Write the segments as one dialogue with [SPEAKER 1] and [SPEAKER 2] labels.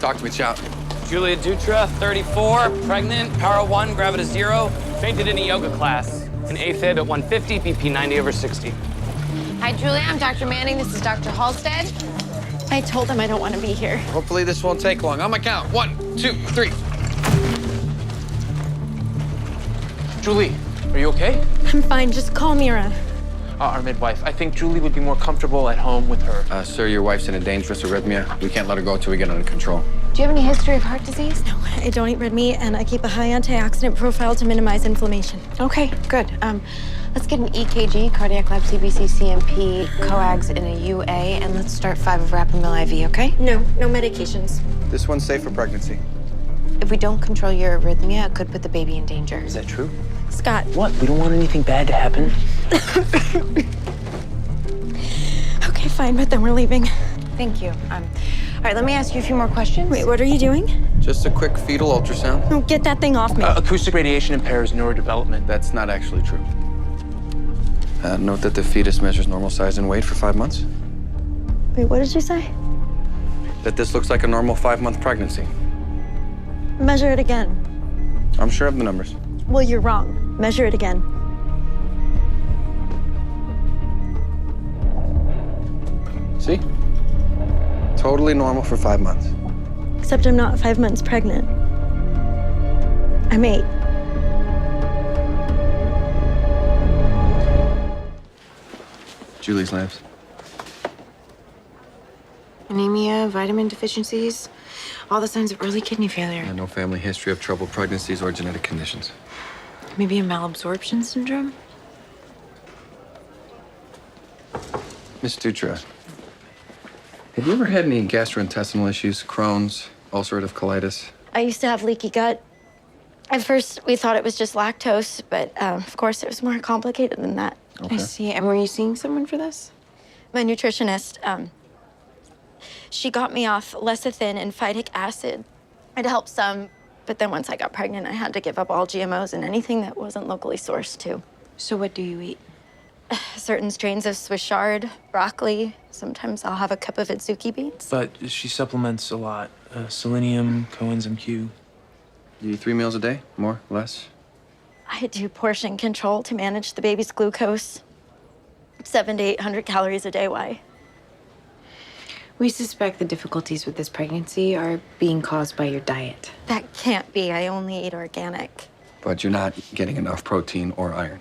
[SPEAKER 1] Talk to me, Chow.
[SPEAKER 2] Julia Dutra, 34, pregnant, power 1, gravida 0, fainted in a yoga class. An AFib at 150, BP 90/60.
[SPEAKER 3] Hi, Julia. I'm Dr. Manning. This is Dr. Halstead. I told him I don't want to be here.
[SPEAKER 1] Hopefully this won't take long. On my count. 1, 2, 3.
[SPEAKER 2] Julie, are you okay?
[SPEAKER 4] I'm fine. Just call Mira.
[SPEAKER 2] Our midwife. I think Julie would be more comfortable at home with her.
[SPEAKER 1] Sir, your wife's in a dangerous arrhythmia. We can't let her go until we get under control.
[SPEAKER 3] Do you have any history of heart disease?
[SPEAKER 4] No, I don't eat red meat, and I keep a high antioxidant profile to minimize inflammation.
[SPEAKER 3] Okay, good. Let's get an EKG, cardiac lab, CBC, CMP, coags in a UA, and let's start 5 of Rapamil IV, okay?
[SPEAKER 4] No medications.
[SPEAKER 1] This one's safe for pregnancy.
[SPEAKER 3] If we don't control your arrhythmia, it could put the baby in danger.
[SPEAKER 2] Is that true?
[SPEAKER 4] Scott.
[SPEAKER 2] What? We don't want anything bad to happen.
[SPEAKER 4] Okay, fine, but then we're leaving.
[SPEAKER 3] Thank you. All right, let me ask you a few more questions.
[SPEAKER 4] Wait, what are you doing?
[SPEAKER 1] Just a quick fetal ultrasound.
[SPEAKER 4] Oh, get that thing off me.
[SPEAKER 2] Acoustic radiation impairs neurodevelopment.
[SPEAKER 1] That's not actually true. Note that the fetus measures normal size and weight for 5 months.
[SPEAKER 4] Wait, what did you say?
[SPEAKER 1] That this looks like a normal 5-month pregnancy.
[SPEAKER 4] Measure it again.
[SPEAKER 1] I'm sure of the numbers.
[SPEAKER 4] Well, you're wrong. Measure it again.
[SPEAKER 1] See? Totally normal for 5 months.
[SPEAKER 4] Except I'm not 5 months pregnant. I'm 8.
[SPEAKER 1] Julie's labs.
[SPEAKER 3] Anemia, vitamin deficiencies, all the signs of early kidney failure.
[SPEAKER 1] And no family history of troubled pregnancies or genetic conditions.
[SPEAKER 3] Maybe a malabsorption syndrome?
[SPEAKER 1] Miss Dutra, have you ever had any gastrointestinal issues, Crohn's, ulcerative colitis?
[SPEAKER 4] I used to have leaky gut. At first, we thought it was just lactose, but of course, it was more complicated than that.
[SPEAKER 1] Okay.
[SPEAKER 3] I see. And were you seeing someone for this?
[SPEAKER 4] My nutritionist, she got me off lecithin and phytic acid. It helped some, but then once I got pregnant, I had to give up all GMOs and anything that wasn't locally sourced, too.
[SPEAKER 3] So what do you eat?
[SPEAKER 4] Certain strains of Swiss chard, broccoli. Sometimes I'll have a cup of adzuki beans.
[SPEAKER 5] But she supplements a lot. Selenium, coenzyme Q.
[SPEAKER 1] You eat 3 meals a day? More? Less?
[SPEAKER 4] I do portion control to manage the baby's glucose. 700 to 800 calories a day. Why?
[SPEAKER 3] We suspect the difficulties with this pregnancy are being caused by your diet.
[SPEAKER 4] That can't be. I only eat organic.
[SPEAKER 1] But you're not getting enough protein or iron.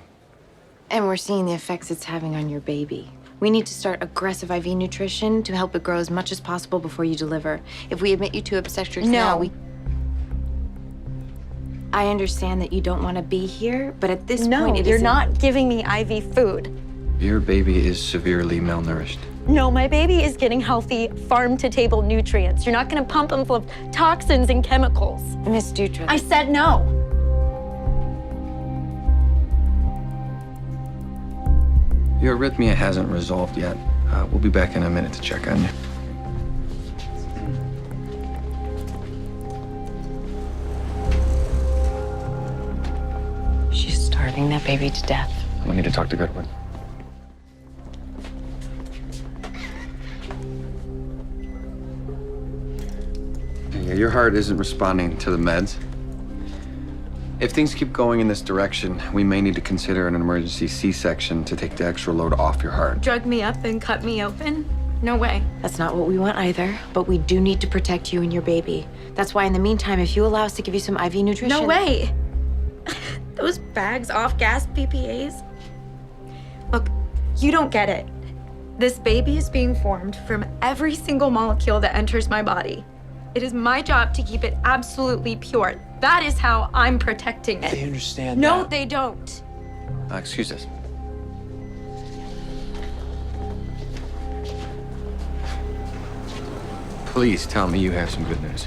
[SPEAKER 3] And we're seeing the effects it's having on your baby. We need to start aggressive IV nutrition to help it grow as much as possible before you deliver. If we admit you to obstetrics now, I understand that you don't want to be here, but at this point,
[SPEAKER 4] you're not giving me IV food.
[SPEAKER 1] Your baby is severely malnourished.
[SPEAKER 4] No, my baby is getting healthy farm-to-table nutrients. You're not going to pump him full of toxins and chemicals.
[SPEAKER 3] Miss Dutra.
[SPEAKER 4] I said no.
[SPEAKER 1] Your arrhythmia hasn't resolved yet. We'll be back in a minute to check on you.
[SPEAKER 3] She's starving that baby to death.
[SPEAKER 1] We need to talk to Goodwin. Yeah, your heart isn't responding to the meds. If things keep going in this direction, we may need to consider an emergency C-section to take the extra load off your heart.
[SPEAKER 4] Drug me up and cut me open? No way.
[SPEAKER 3] That's not what we want either, but we do need to protect you and your baby. That's why in the meantime, if you allow us to give you some IV nutrition—
[SPEAKER 4] No way. Those bags off-gas PPAs? Look, you don't get it. This baby is being formed from every single molecule that enters my body. It is my job to keep it absolutely pure. That is how I'm protecting it.
[SPEAKER 5] They understand
[SPEAKER 4] No,
[SPEAKER 5] that.
[SPEAKER 4] they don't.
[SPEAKER 1] Excuse us. Please tell me you have some good news.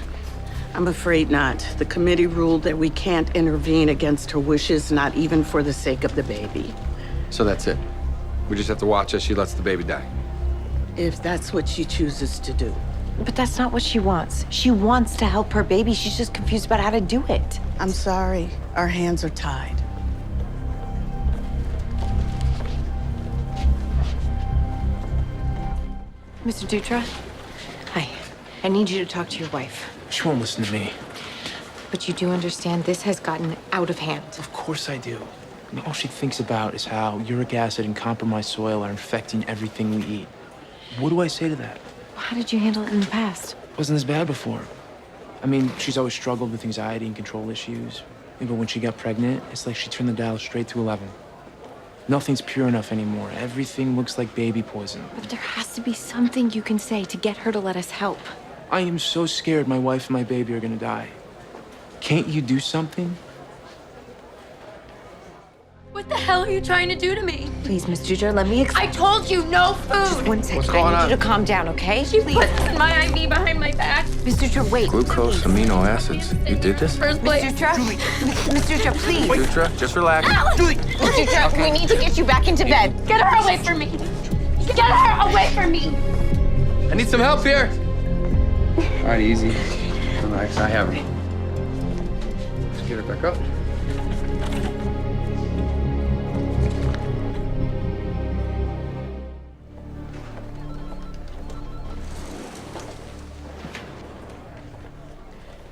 [SPEAKER 6] I'm afraid not. The committee ruled that we can't intervene against her wishes, not even for the sake of the baby.
[SPEAKER 1] So that's it. We just have to watch as she lets the baby die.
[SPEAKER 6] If that's what she chooses to do.
[SPEAKER 3] But that's not what she wants. She wants to help her baby. She's just confused about how to do it.
[SPEAKER 6] I'm sorry. Our hands are tied.
[SPEAKER 3] Mr. Dutra? Hi. I need you to talk to your wife.
[SPEAKER 5] She won't listen to me.
[SPEAKER 3] But you do understand this has gotten out of hand.
[SPEAKER 5] Of course I do. I mean, all she thinks about is how uric acid and compromised soil are infecting everything we eat. What do I say to that?
[SPEAKER 3] How did you handle it in the past?
[SPEAKER 5] Wasn't this bad before. I mean, she's always struggled with anxiety and control issues. But when she got pregnant, it's like she turned the dial straight to 11. Nothing's pure enough anymore. Everything looks like baby poison.
[SPEAKER 3] But there has to be something you can say to get her to let us help.
[SPEAKER 5] I am so scared my wife and my baby are gonna die. Can't you do something?
[SPEAKER 4] What the hell are you trying to do to me?
[SPEAKER 3] Please, Miss Jujar, let me
[SPEAKER 4] I told you no food.
[SPEAKER 3] One second.
[SPEAKER 1] What's going
[SPEAKER 3] I need
[SPEAKER 1] on?
[SPEAKER 3] you to calm down, okay?
[SPEAKER 4] She put this in my IV behind my back.
[SPEAKER 3] Miss Jujar, wait.
[SPEAKER 1] Glucose, amino acids. You did this?
[SPEAKER 4] First place.
[SPEAKER 3] Miss Jujar, Miss Jujar, please.
[SPEAKER 1] Dutra, just relax.
[SPEAKER 3] Miss Jujar, we need to get you back into bed.
[SPEAKER 4] Get her away from me. Get her away from me.
[SPEAKER 1] I need some help here. All right, easy. Relax, I have her. Just get her back up.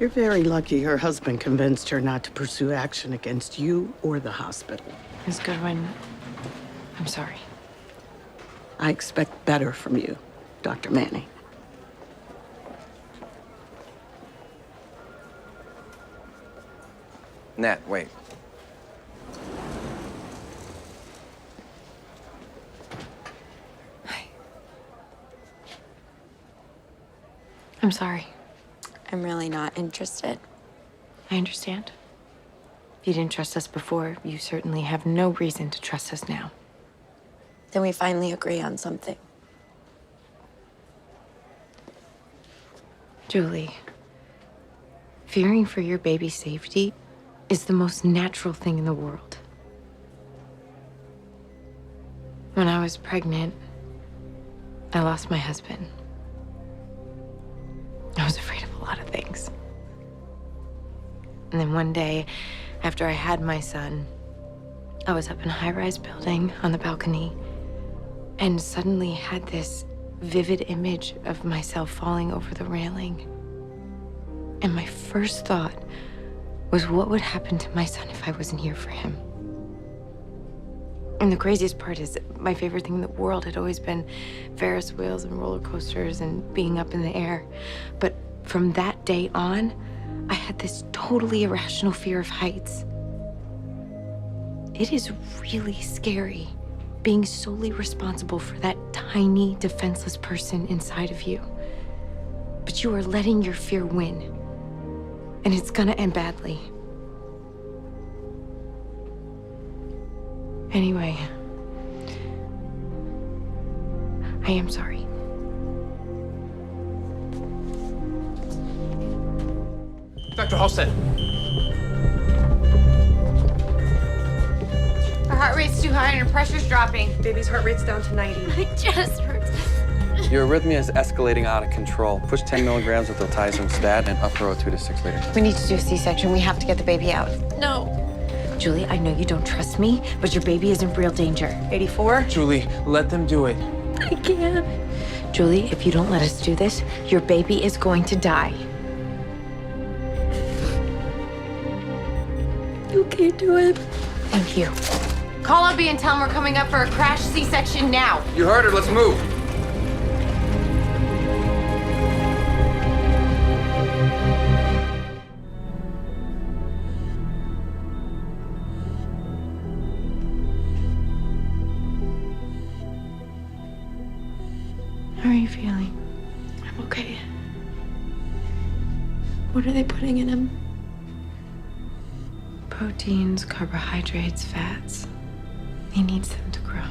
[SPEAKER 6] You're very lucky her husband convinced her not to pursue action against you or the hospital.
[SPEAKER 3] Miss Goodwin, I'm sorry.
[SPEAKER 6] I expect better from you, Dr. Manning.
[SPEAKER 1] Nat, wait.
[SPEAKER 3] I'm sorry.
[SPEAKER 4] I'm really not interested.
[SPEAKER 3] I understand. If you didn't trust us before, you certainly have no reason to trust us now.
[SPEAKER 4] Then we finally agree on something.
[SPEAKER 3] Julie, fearing for your baby's safety is the most natural thing in the world. When I was pregnant, I lost my husband. I was afraid of a lot of things. And then one day, after I had my son, I was up in a high-rise building on the balcony and suddenly had this vivid image of myself falling over the railing. And my first thought was what would happen to my son if I wasn't here for him. And the craziest part is my favorite thing in the world had always been Ferris wheels and roller coasters and being up in the air. But from that day on, I had this totally irrational fear of heights. It is really scary being solely responsible for that tiny, defenseless person inside of you. But you are letting your fear win. And it's gonna end badly. Anyway, I am sorry.
[SPEAKER 5] Dr. Halstead.
[SPEAKER 3] Her heart rate's too high and her pressure's dropping.
[SPEAKER 7] Baby's heart rate's down to 90.
[SPEAKER 4] It just hurts.
[SPEAKER 1] Your arrhythmia is escalating out of control. Push 10 milligrams of diltiazem stat and upper O2 to 6 liters.
[SPEAKER 3] We need to do a C-section. We have to get the baby out.
[SPEAKER 4] No.
[SPEAKER 3] Julie, I know you don't trust me, but your baby is in real danger.
[SPEAKER 7] 84?
[SPEAKER 5] Julie, let them do it.
[SPEAKER 4] I can't.
[SPEAKER 3] Julie, if you don't let us do this, your baby is going to die.
[SPEAKER 4] You can't do it.
[SPEAKER 3] Thank you. Call Abby and tell him we're coming up for a crash C-section now.
[SPEAKER 1] You heard her, let's move.
[SPEAKER 3] How are you feeling?
[SPEAKER 4] I'm okay. What are they putting in him?
[SPEAKER 3] Proteins, carbohydrates, fats. He needs them to grow.